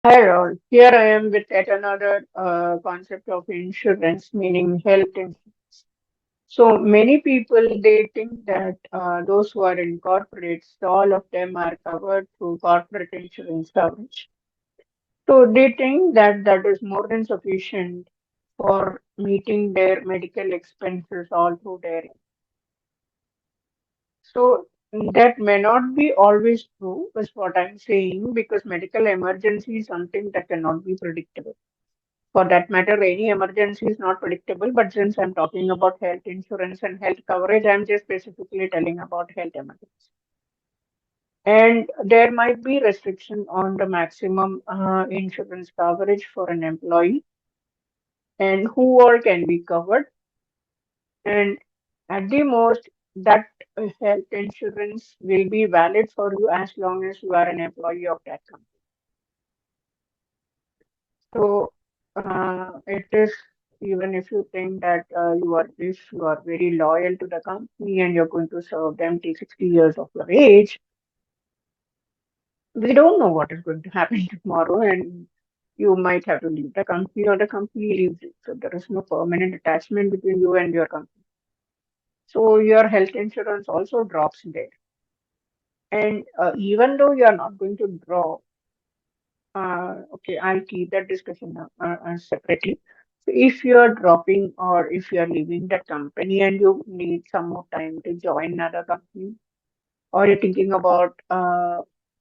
Hi all, here I am with yet another concept of insurance, meaning health insurance. So many people they think that those who are in corporates, all of them are covered through corporate insurance coverage. So they think that that is more than sufficient for meeting their medical expenses all through their. So that may not be always true, is what I'm saying, because medical emergency is something that cannot be predictable. For that matter, any emergency is not predictable. But since I'm talking about health insurance and health coverage, I'm just specifically telling about health emergency. And there might be restriction on the maximum insurance coverage for an employee and who all can be covered. And at the most, that health insurance will be valid for you as long as you are an employee of that company. So it is even if you think that you are very loyal to the company and you're going to serve them till 60 years of your age, we don't know what is going to happen tomorrow, and you might have to leave the company or the company leaves you. So there is no permanent attachment between you and your company. So your health insurance also drops there. And even though you are not going to draw, okay, I'll keep that discussion separately. So if you're dropping or if you're leaving that company and you need some more time to join another company, or you're thinking about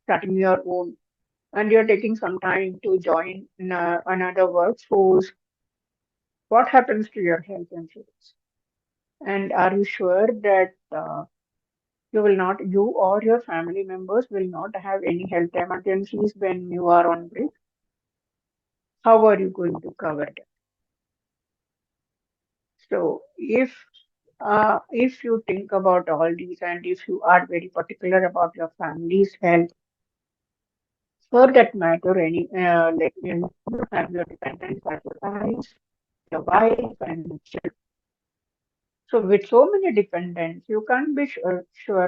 starting your own and you're taking some time to join another workforce, what happens to your health insurance? And are you sure that you or your family members will not have any health emergencies when you are on break? How are you going to cover that? So if you think about all these and if you are very particular about your family's health, for that matter, you have your dependents as your parents, your wife, and your children. So with so many dependents, you can't be sure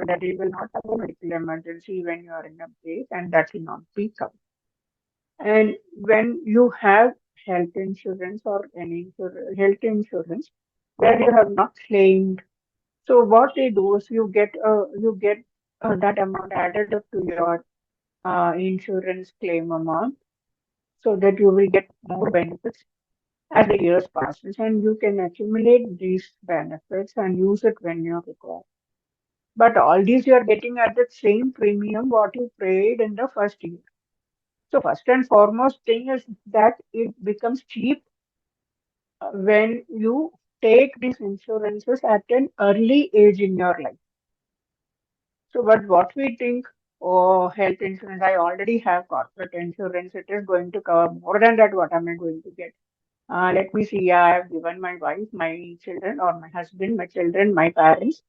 that you will not have a medical emergency when you are in a break, and that will not be covered. And when you have health insurance or health insurance where you have not claimed. So what they do is you get that amount added up to your insurance claim amount so that you will get more benefits as the years passes and you can accumulate these benefits and use it when you're required. But all these you are getting at the same premium what you paid in the first year. So first and foremost thing is that it becomes cheap when you take these insurances at an early age in your life. So, but what we think, oh, health insurance, I already have corporate insurance. It is going to cover more than that. What am I going to get? Let me see. Yeah, I have given my wife, my children, or my husband, my children, my parents.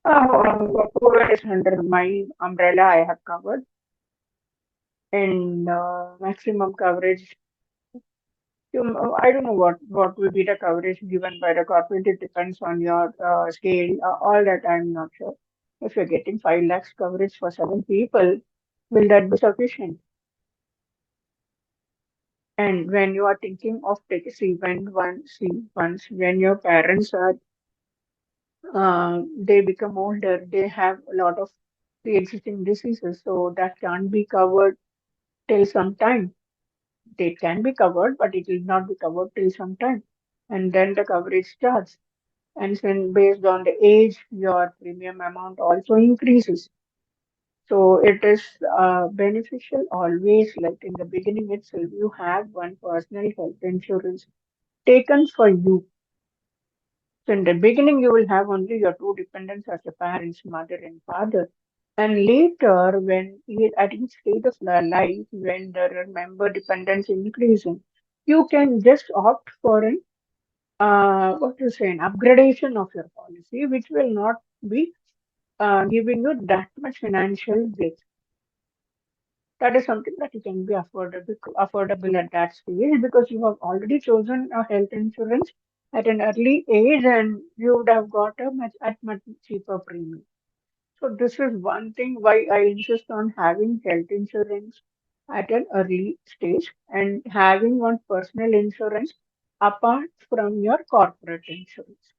Whoever is under my umbrella, I have covered. And maximum coverage. I don't know what will be the coverage given by the corporate. It depends on your scale. All that I'm not sure. If you're getting 5 lakhs coverage for 7 people, will that be sufficient? And when you are thinking of taking, once when your parents are they become older, they have a lot of pre-existing diseases, so that can't be covered till some time. They can be covered, but it will not be covered till some time, and then the coverage starts. And then based on the age, your premium amount also increases. So it is beneficial always, like in the beginning itself, you have one personal health insurance taken for you. So in the beginning, you will have only your two dependents as your parents, mother and father. And later, at each stage of life, when the member dependence increasing, you can just opt for an what to say, an upgradation of your policy, which will not be giving you that much financial gain. That is something that you can be affordable at that stage because you have already chosen a health insurance at an early age and you would have got a much cheaper premium. So this is one thing why I insist on having health insurance at an early stage and having one personal insurance apart from your corporate insurance.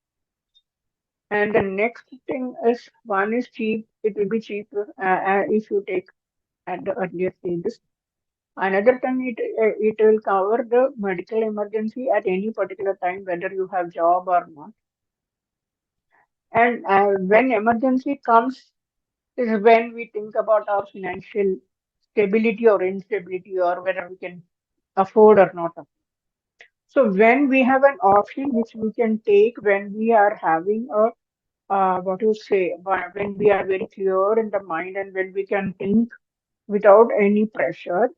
And the next thing is one is cheap. It will be cheaper if you take at the earlier stages. Another thing, it will cover the medical emergency at any particular time, whether you have job or not. And when emergency comes, is when we think about our financial stability or instability, or whether we can afford or not. So when we have an option which we can take when we are having a what you say, when we are very clear in the mind and when we can think without any pressure,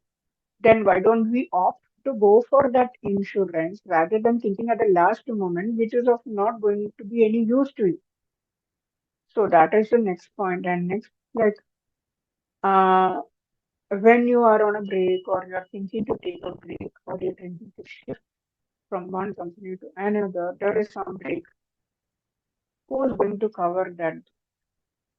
then why don't we opt to go for that insurance rather than thinking at the last moment, which is of not going to be any use to you. So that is the next point. And next, like uh, when you are on a break or you are thinking to take a break or you're thinking to shift from one company to another, there is some break. Who is going to cover that?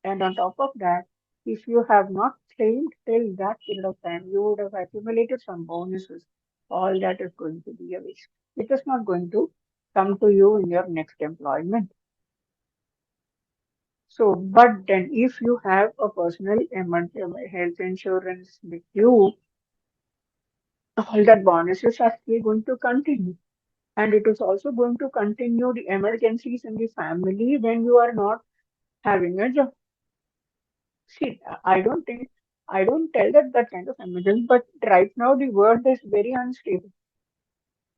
And on top of that, if you have not claimed till that period of time, you would have accumulated some bonuses. All that is going to be a waste. It is not going to come to you in your next employment. So, but then if you have a personal health insurance with you, all that bonus is actually going to continue. And it is also going to continue the emergencies in the family when you are not having a job. See, I don't tell that kind of emergency, but right now the world is very unstable.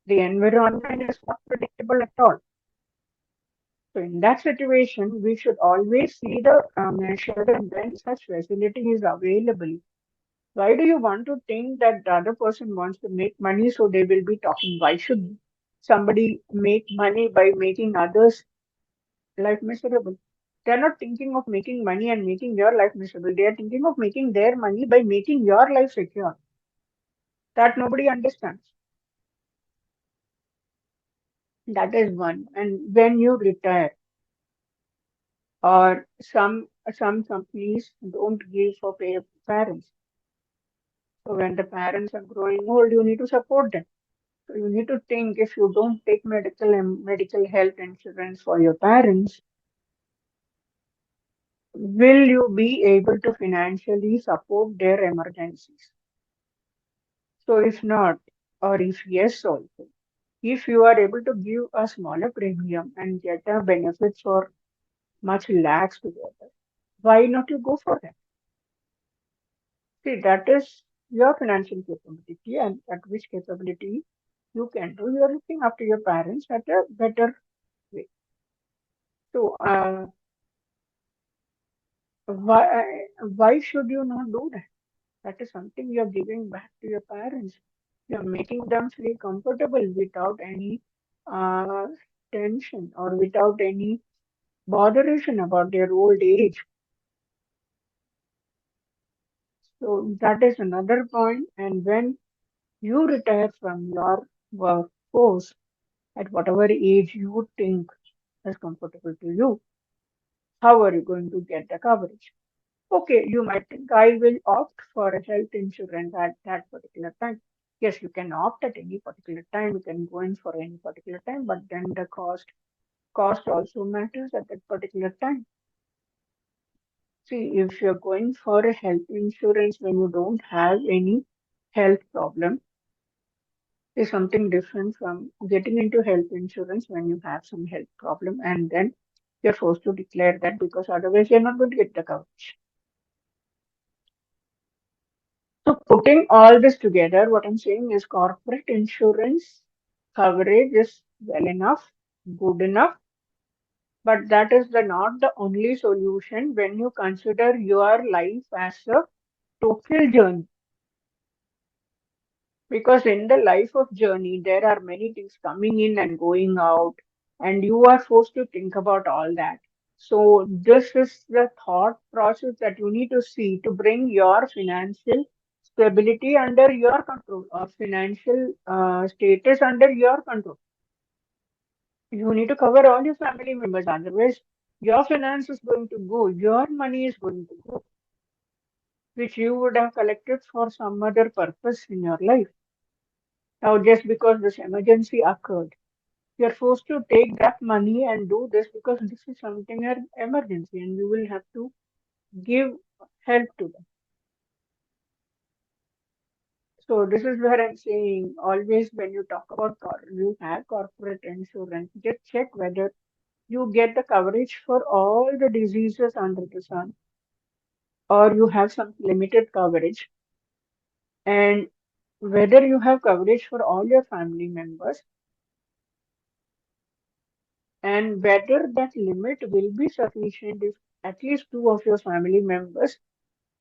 The environment is not predictable at all. So in that situation, we should always see the measure that when such facility is available. Why do you want to think that the other person wants to make money so they will be talking? Why should somebody make money by making others' life miserable? They're not thinking of making money and making your life miserable. They are thinking of making their money by making your life secure. That nobody understands. That is one. And when you retire, or some companies don't give for pay parents. So when the parents are growing old, you need to support them. So you need to think if you don't take medical health insurance for your parents, will you be able to financially support their emergencies? So if not, or if yes also, if you are able to give a smaller premium and get a benefit for much lakhs together, why not you go for that? See, that is your financial capability and at which capability you can do. You are looking after your parents at a better way. So, why should you not do that? That is something you are giving back to your parents. You are making them feel comfortable without any uh, tension or without any botheration about their old age. So that is another point. And when you retire from your workforce at whatever age you think is comfortable to you, how are you going to get the coverage? Okay, you might think I will opt for a health insurance at that particular time. Yes, you can opt at any particular time. You can go in for any particular time, but then the cost also matters at that particular time. See, if you're going for a health insurance when you don't have any health problem, is something different from getting into health insurance when you have some health problem and then you're forced to declare that because otherwise you're not going to get the coverage. So putting all this together, what I'm saying is corporate insurance coverage is well enough, good enough, but that is not the only solution when you consider your life as a total journey. Because in the life of journey, there are many things coming in and going out, and you are forced to think about all that. So this is the thought process that you need to see to bring your financial stability under your control or financial status under your control. You need to cover all your family members, otherwise your finance is going to go, your money is going to go. which you would have collected for some other purpose in your life. Now, just because this emergency occurred, you're forced to take that money and do this because this is something an emergency and you will have to give help to them. So this is where I'm saying always when you talk about you have corporate insurance, just check whether you get the coverage for all the diseases under the sun or you have some limited coverage and whether you have coverage for all your family members and whether that limit will be sufficient if at least two of your family members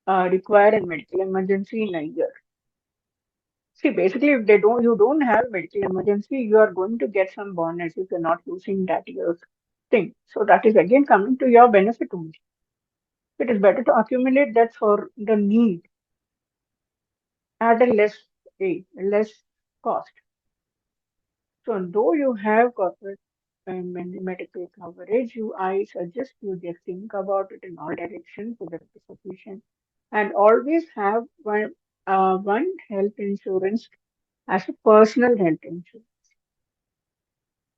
require a medical emergency in a year. See, basically, if you don't have medical emergency, you are going to get some bonus if you're not using that year's thing. So that is again coming to your benefit only. It is better to accumulate that for the need at a less cost. So though you have corporate medical coverage, I suggest you just think about it in all directions so that it is sufficient. And always have one health insurance as a personal health insurance.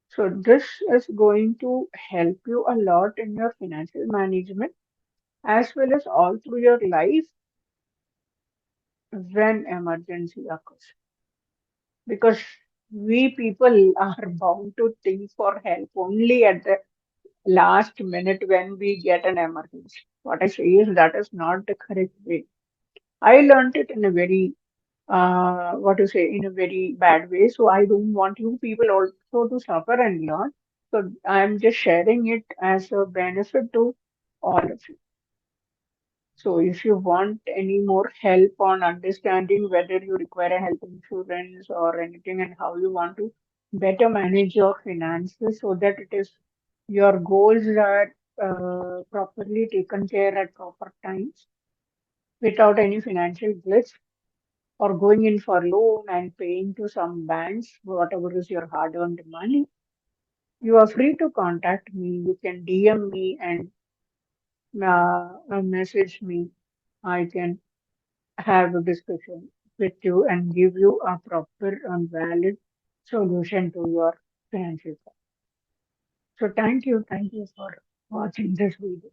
So this is going to help you a lot in your financial management as well as all through your life when emergency occurs. Because we people are bound to think for help only at the last minute when we get an emergency. What I say is that is not the correct way. I learned it in a very what to say in a very bad way. So I don't want you people also to suffer and learn. So I'm just sharing it as a benefit to all of you. So if you want any more help on understanding whether you require a health insurance or anything and how you want to better manage your finances so that it is your goals are properly taken care at proper times without any financial glitch or going in for loan and paying to some banks, whatever is your hard-earned money, you are free to contact me. You can DM me and message me. I can have a discussion with you and give you a proper and valid solution to your financial problem. So thank you for watching this video.